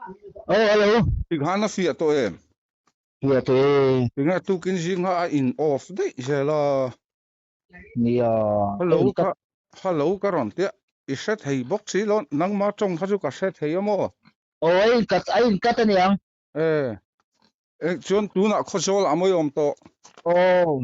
Oh, hello. Hana fia to em. Dạ thì Nga tu kin jing ha in off dei jela. mi Hello em cắt ka hello ka ron tia. I set hei box si lon nang ma chong ha ju ka set hei mo. anh cắt anh em. Eh chuan tu na khosol amoy om to. Oh,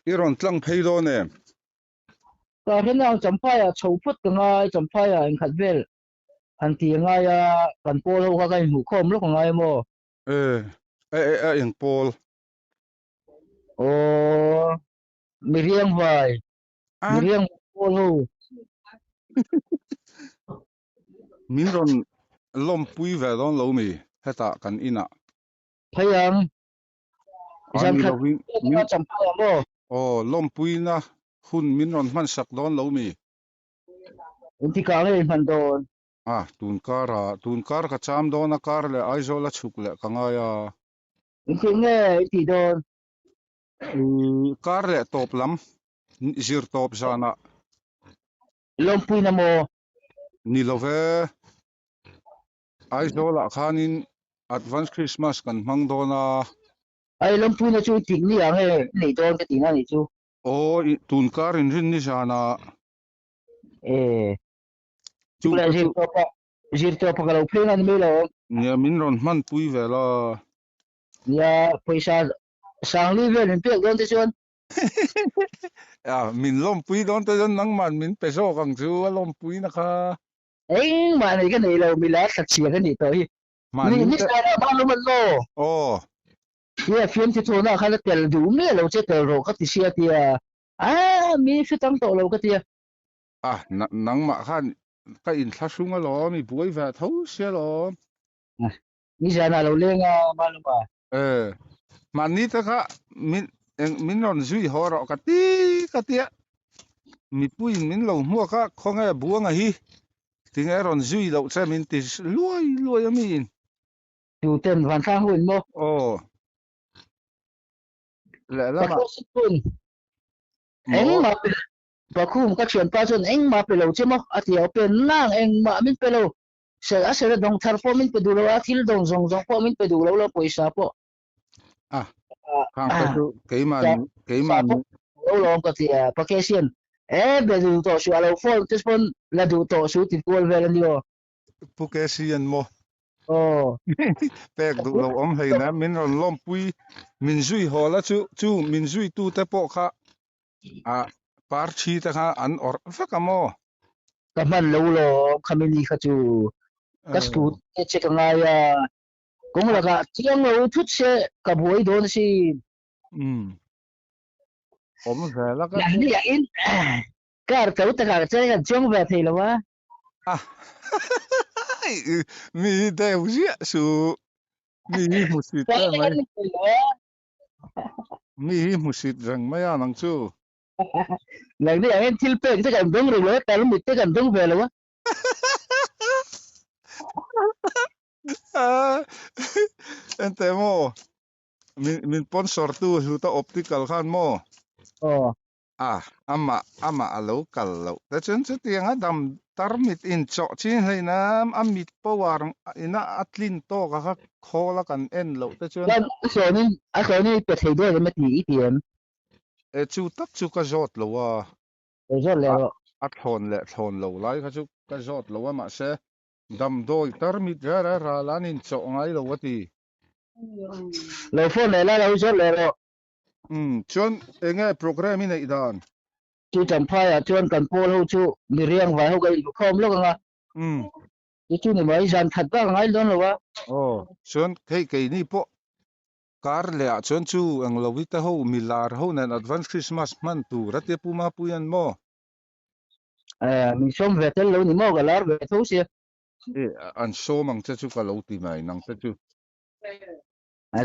I ron tlang phei do ne. cái thế nào chấm phai chầu phút cái ngay chấm phai anh khát vel anh thì ngay cần polo cái ngủ khom lúc ngay mò. Eh yang pol. Oh, mi Ah riêng polo. min ron lom pui ve don lo mi. Heta kan ina. Thấy anh, dàn Ani khát lo win min cái chấm phai mò. lom pui na hun min ron man sak don lo mi. Anh thì càng lên phần đồ. Tun kar ka cham do na kar le aizola chuk le kangaya Anh thì nghe anh thì đồ. kar le top lam zir top zana Lom pui na mò. ni love aizola khanin advance Christmas kan mang do na Ai lom pui na chú tiếng ni ang ấy, này đồ cái tiếng này chú. tun kar in rin ni zana Eh, chú chu là ka gì chu to pa, gì to pa kalau pui na mi lo. nia min ron man pui vela Ya paysa sang live rin pek don tisyon. min lom pui don te don nang man min peso kang chu lom pui na ka Ay man cái này là mila sat siya kan dito. man min Ni te sana ba naman lo. oh Ya film ti tuna kala tel du mi lo che tel ro ka ti siya ti mi fitang to lo ka ti. nang ma khan ka in thlasung a lo mi buai va tho sia lo Ni sana lo le nga malum ba. eh manita ka min ron zui horo ka tia mi puin min lo hua ka khonga buanga hi tinga ron zui lo cha min ti luai luai amin Tu ten van sang hun mo. oh la Ka lama po sipun. Eng mo ma pa kum ka chen pa chon eng ma pe lo che mo ati o pen nang eng ma min pe lo. Sa dong thar po min pe du lo atil dong zong zong po min pe du lo poisa po. ah khang ka chu Sa sa po lo lo ka ti vacation be du to su alo phone tis pon la du to su ti kol vel ni o pukesian mo oh pek du lo om hei na min ron lom pui min zui hola chu min zui tu te po kha a par chi ta kha an or fa ka mo ka man lo khamini kha chu ka stu che ka nga ya kung la ka chiang lo thut se ka boi don si om ve la ka ya ni ya in kar ka uta ka che ka chong ve thei lo wa ah mi deu zia su mi musit ka ta ka mai ni lo mi musit rang maya nang chu la ni ya in til pe te kan dong ro lo ta lo mi te kan dong ve lo wa ah ente mo min sponsor tu su ta optical khan mo oh ama alo kal lo ta chen chu tiang a dam tarmit in cho chin heinam amit powar ina atlin to ka khola kan en lo ta chen dan so ni pe thei do ma ti ATM e chu tak chu ka jot lo wa rồi a lero a thon lo lai ka chu ka jot lo wa ma se dam doi tarmit ra lanin cho ngai lo wati lo phone này là rồi lero chon enge program ina idan chu tam phai chuan kan pol ho chu mi riang vai ho ga khom lo nga um chu ni mai jan that ba ngai don lo wa oh chon cái ni po kar le a chon chu ang lovita ho milar ho nan advance Christmas man tu rate puma puyan mo mi som ve tel lo ni mo ga lar ve tho sia e an so mang cha chu ka lo ti mai nang cha chu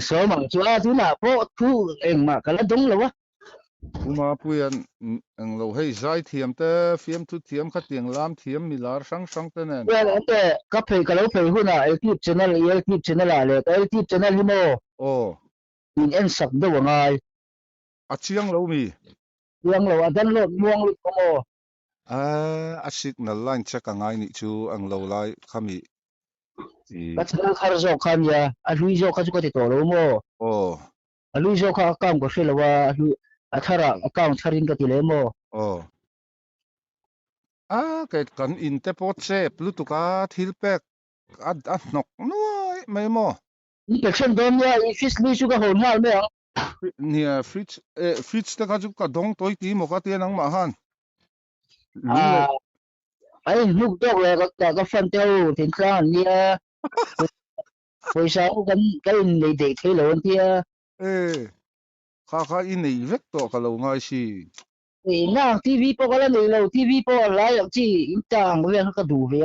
so mang chu a thu na po thu eng ma kala dong lo wa puma puyan ang lo hei zai thiam te fiam tu thiam kha tiang lam thiam milar sang sang te nen ya ate ka phei ka lo phei hu na youtube channel a le ka youtube channel hi mo oh in en sak do wa ngai a chiang lo mi yang lo dan lo muang lo ko mo a signal line cha ka ngai ni chu ang lo lai khami ka chal khar zo khan ya a lui zo kha chu ka ti to lo mo oh a lui zo kha account ko hre lawa a lui a thara account tharin ka ti le mo oh cái kan in te pot se plutu ka thil pek a nok nuai mai mo inspection don ya i fis lui chu ka hon hal me ang nia fridge te ka chu ka dong toi ti mo ka te nang ma han lung le a ai nuk dok le ka fan teo tin tlan nia poi sa kan nei de the lo an tia ê kha in nei vek to ka lo ngai si e na tv po ka la nei lo tv po lai ang chi in tang ve ka du ve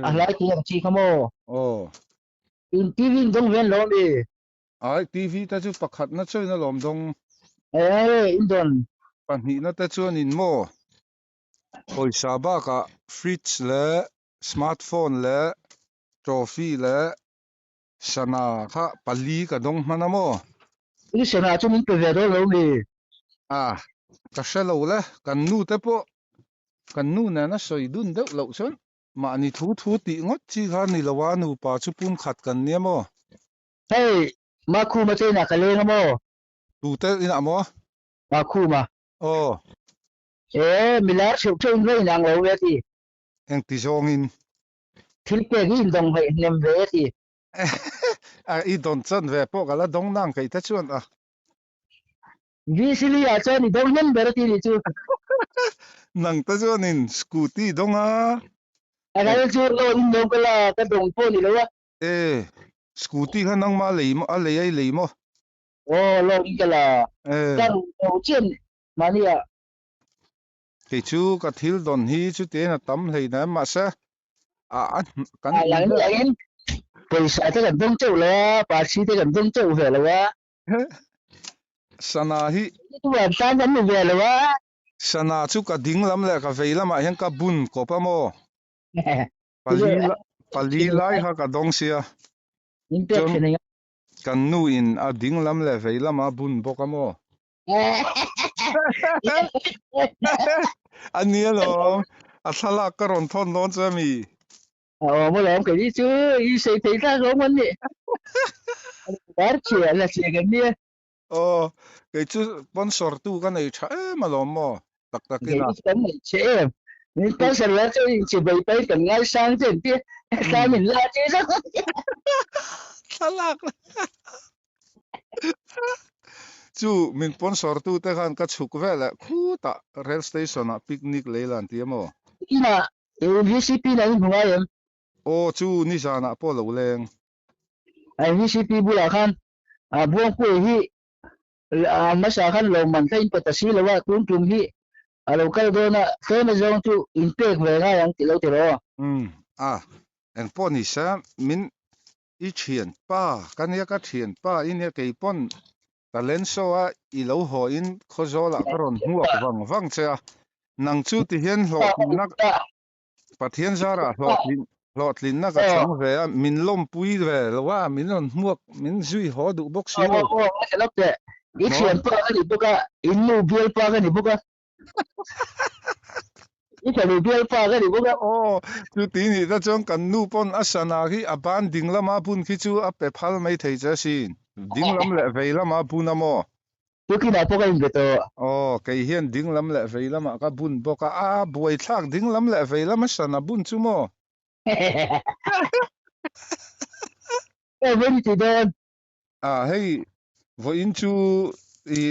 a lai ki ang chi ka mo oh in tv dong ven lo ni ai tv ta chu pakhat na choi na lom dong in don pan hi na te chuan in mo poisa ba ka fridge le smartphone le trophy le sana kha pali ka dong mana mo i se na chu min pe ve do lo ni ka shelo le kan nu te po kan nu na na soi dun de lo chon ma ni thu ti ngot chi kha ni lawa nu pa chu pum khat kan ne mo hey ma khu ma te na ka le mo tu te ina mo ma khu ma oh milar cheu cheu ve nang lo ve ti eng ti zong in thil pe gi in dong ve nem ve ti I don chan ve po gala dong nang kai ta chuan vi sili a cha ni dong nem ber ti ni chu nang ta chuan in scooty dong a ga chu lo in dong ka la ka dong po ni lo wa scooty kha nang ma lei mo a lei ai lei mo lo in ka la ka lo chen ma ni a ke chu ka thil don hi chu te na tam hlei na ma sa kan yang in paisa te kan dong cheu la pa chi te kan dong cheu ve lo wa sana hi tu an tan kan ni ve lo wa sana chu ka ding lam le ka vei lam a hian ka bun ko pa mo pali lai ha ka dong sia in pe chen ni kan nu in a ding lam le vei lam a bun bo ka mo ania lo a thala ka ron thon non cha mi mo lo cái đi chứ i sei te ta go man ni dar che la che ga ni cái chu sponsor tu ka nei tha ma lo mo tak tak cái ina cái này che ni pa sa la che che bai pai kan ngai sang chen ti ka min la che sa thalak chu min sponsor tu te khan ka chuk ve la khu ta rail station a picnic leilan ti mo ina VCP na ni ngai em chu ni sana po lo leng ai VCP bu la khan a buông ku hi ma sa khan lo man thain pa ta si lo wa tum hi a lo kal do na fe na zong tu impact ve nga yang ti lo ti ro en po ni sa min i thian pa kan ya ka thian pa in ya ke pon talent show a I lo ho in khozola karon huak wang cha nang chu ti hian hlot nak pathian zara hlot lin na ka chang ve a min lom pui ve lawa min on huak min zui ho du bok si lo lo te i thian pa ka ni bu ka in nu bial pa ka ni bu ka i ka nu bial pa ka ni bu ka chu ti ni ta chong kan nu pon asana hi aban ding lama pun khi chu a pe phal mai thei cha sin ding lam le ve lama pun amo tu ki na po ka in to ke hian ding lam le ve lama ka bun boka a buai thak ding lam le ve lama sana bun chu mo ven ti don hei vo in chu I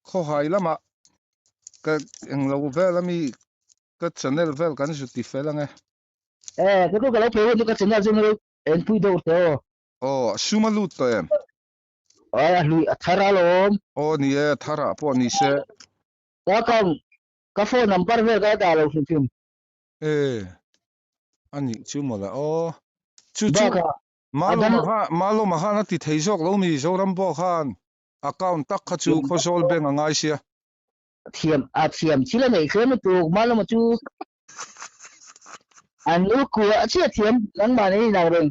kho hai lama ka eng lo ve lami ka channel vel kan ju ti felange cái ko ka lo pe ni ka chen na jung lo en pui do to suma lut to em lui thara lom ni e thara po ni se ka phone number ve ka da lo sim ani chu mo la chu ba ka malo ma ha na ti thei jok lo mi zo ram bo khan account tak kha chu kho sol beng angai sia thiam chi la nei khem tu ma lo ma chu an lu ku a chi thiam nang ma nei na reng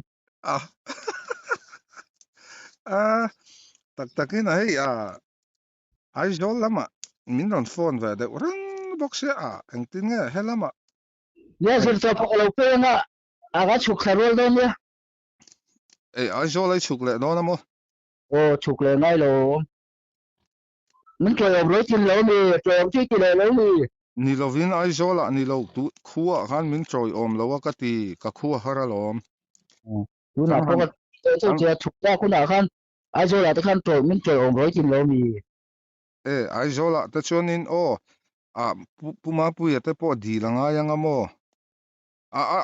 tak in hei ai zol lama min ron phone ve de rang box ya eng tin nge helama ya zir to ko lo pe na aga chuk kharol don ya ai zo lai chuk le no na mo o chuk le ngai lo min to yom roi tin lo mi to yom ti ki le lo mi ni lovin ai zo la ni lo tu khuwa khan min troi om lo ka ti ka khuwa hara lom tu na tang to han ka to je chuk ta ku na khan ai zo la ta khan to min to yom roi tin lo mi ai zo la ta chonin o puma pu ya te po di la nga yang amo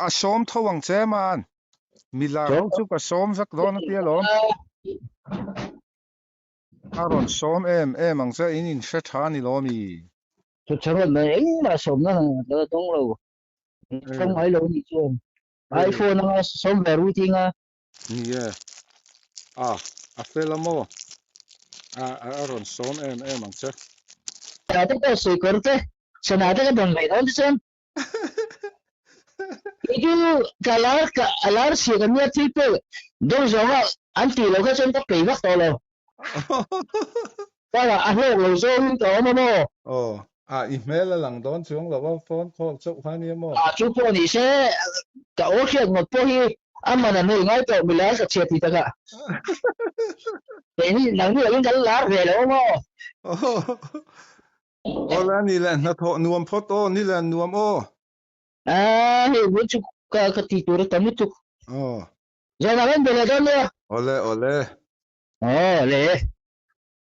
a som thawang che man mila so ro chu ka som vek do na tia lom aron som em ang cha in sha tha ni lomi to chang na ei ma som na da dong lo không ai lo ni chuan iPhone na som ver wi tinga ni ye a felamo aron som em ang cha ta ta ko se korte sana ta ka don mai don chen itu kalar si kan ya tipe dong zonga anti lo ka chen ta pe vak to lo ta la a lo lo zo ni to mo mo email lang don chung lo wa phone call chu hani mo a chu po ni se ka o khiat ngot po hi amma na noi ngai to mila sa che ti ta ka ni nang ni lang kan la ve lo mo ola ni la na tho nuam photo ni la nuam o a he bu chu ka ti tu ta mi tu oh ja na ben de le don le ole oh le